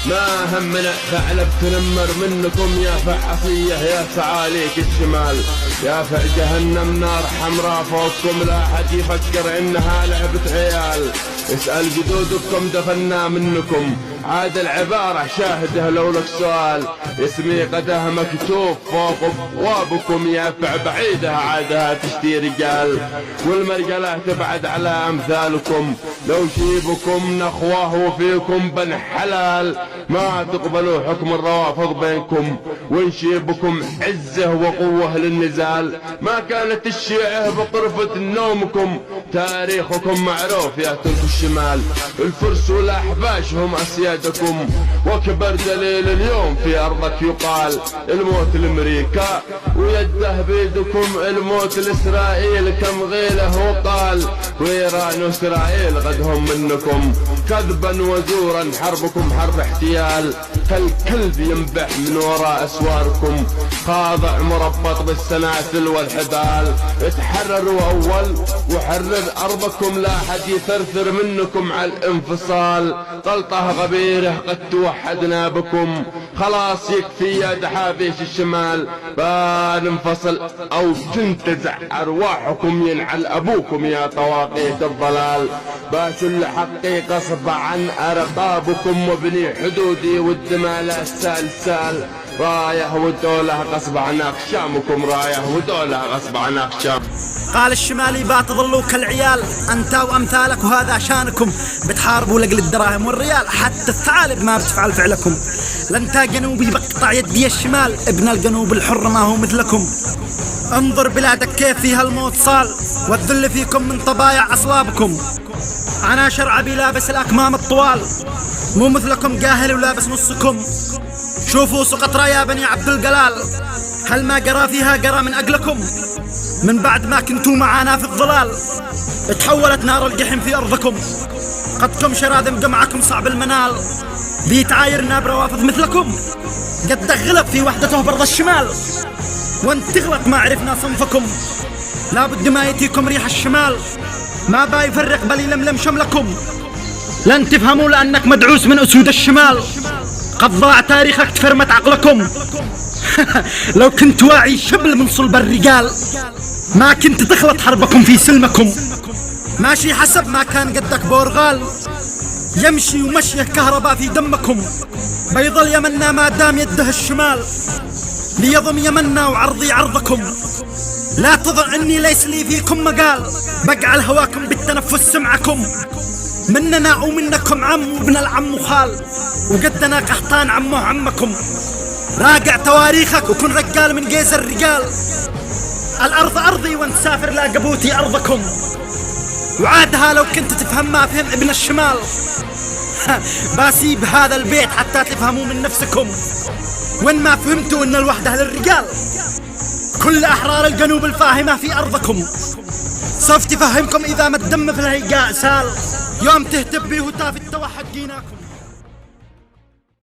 ما همنا ثعلب تنمر منكم يا فعصية يا سعاليك الشمال، يا فع جهنم نار حمراء فوقكم لا حد يفكر انها لعبة عيال. اسأل جدودكم دفنا منكم، عاد العبارة شاهده لو لك سؤال. اسمي قده مكتوب فوق ابوابكم يا فع بعيدها عادها تشتي رجال، والمرجلة تبعد على امثالكم. لو جيبكم نخواه فيكم بن حلال، ما تقبلوا حكم الروافض بينكم، ونشيبكم عزه وقوة للنزال. ما كانت الشيعة بطرفة نومكم، تاريخكم معروف يا ترك الشمال. الفرس والأحباش هم أسيادكم، وكبر دليل اليوم في أرضك يقال. الموت لأمريكا ويده بيدكم، الموت لإسرائيل كم غيله وقال. وإيران وإسرائيل غدهم منكم، كذبا وزورا حربكم حرب احتيال. كالكلب ينبح من وراء أسواركم، خاضع مربط بالسلاسل والحبال. اتحرروا أول وحرر أرضكم، لا حد يثرثر منكم على الانفصال. غلطة غبيرة قد توحدنا بكم، خلاص يكفي يا دحابيش الشمال. بننفصل أو تنتزع أرواحكم، ينعل أبوكم يا طواقيت الضلال. باشل حقي غصب عن أرقابكم، وابني حدودي والدماء لا سال. رايه ودوله غصب عن أخشامكم، رايه ودوله غصب عن أخشام. قال الشمالي بتظلوا كالعيال انت وامثالك، وهذا عشانكم بتحاربوا لاجل الدراهم والريال. حتى الثعالب ما بتفعل فعلكم، لانت جنوبي بقطع يدي الشمال، ابن الجنوب الحر ما هو مثلكم. انظر بلادك كيف فيها الموت صال، والذل فيكم من طبايع اصلابكم. انا شرعبي لابس الاكمام الطوال، مو مثلكم جاهل ولابس نصكم. شوفوا سقطرة يا بني عبد الجلال، هل ما قرا فيها قرا من أجلكم؟ من بعد ما كنتوا معانا في الظلال، تحولت نار الجحيم في أرضكم. قدكم شراذم جمعكم صعب المنال، بيتعايرنا بروافض مثلكم. قد غلب في وحدته برض الشمال، وانت تغلط ما عرفنا صنفكم. لابد ما يتيكم ريح الشمال، ما با يفرق بل يلملم شملكم. لن تفهموا لأنك مدعوس من أسود الشمال، قد ضاع تاريخك تفرمت عقلكم. لو كنت واعي شبل من صلب الرجال، ما كنت تخلط حربكم في سلمكم. ماشي حسب ما كان قدك بورغال، يمشي ومشيه كهرباء في دمكم. بيظل يمنا ما دام يده الشمال، ليضم يمنا وعرضي عرضكم. لا تظن اني ليس لي فيكم مقال، بقعل هواكم بالتنفس سمعكم. مننا ومنكم عم وابن العم وخال، وقدنا قحطان عمه عمكم. راجع تواريخك وكن رجال من جيز الرجال. الارض ارضي وانت سافر لا قبوتي ارضكم، وعادها لو كنت تفهم ما فهم ابن الشمال. باسيب هذا البيت حتى تفهموا من نفسكم، وين ما فهمتوا ان الوحدة للرجال. كل احرار الجنوب الفاهمة في ارضكم، سوف تفهمكم اذا ما الدم في الهيجاء سال. يوم تهتب به وتاف التوحد جيناكم.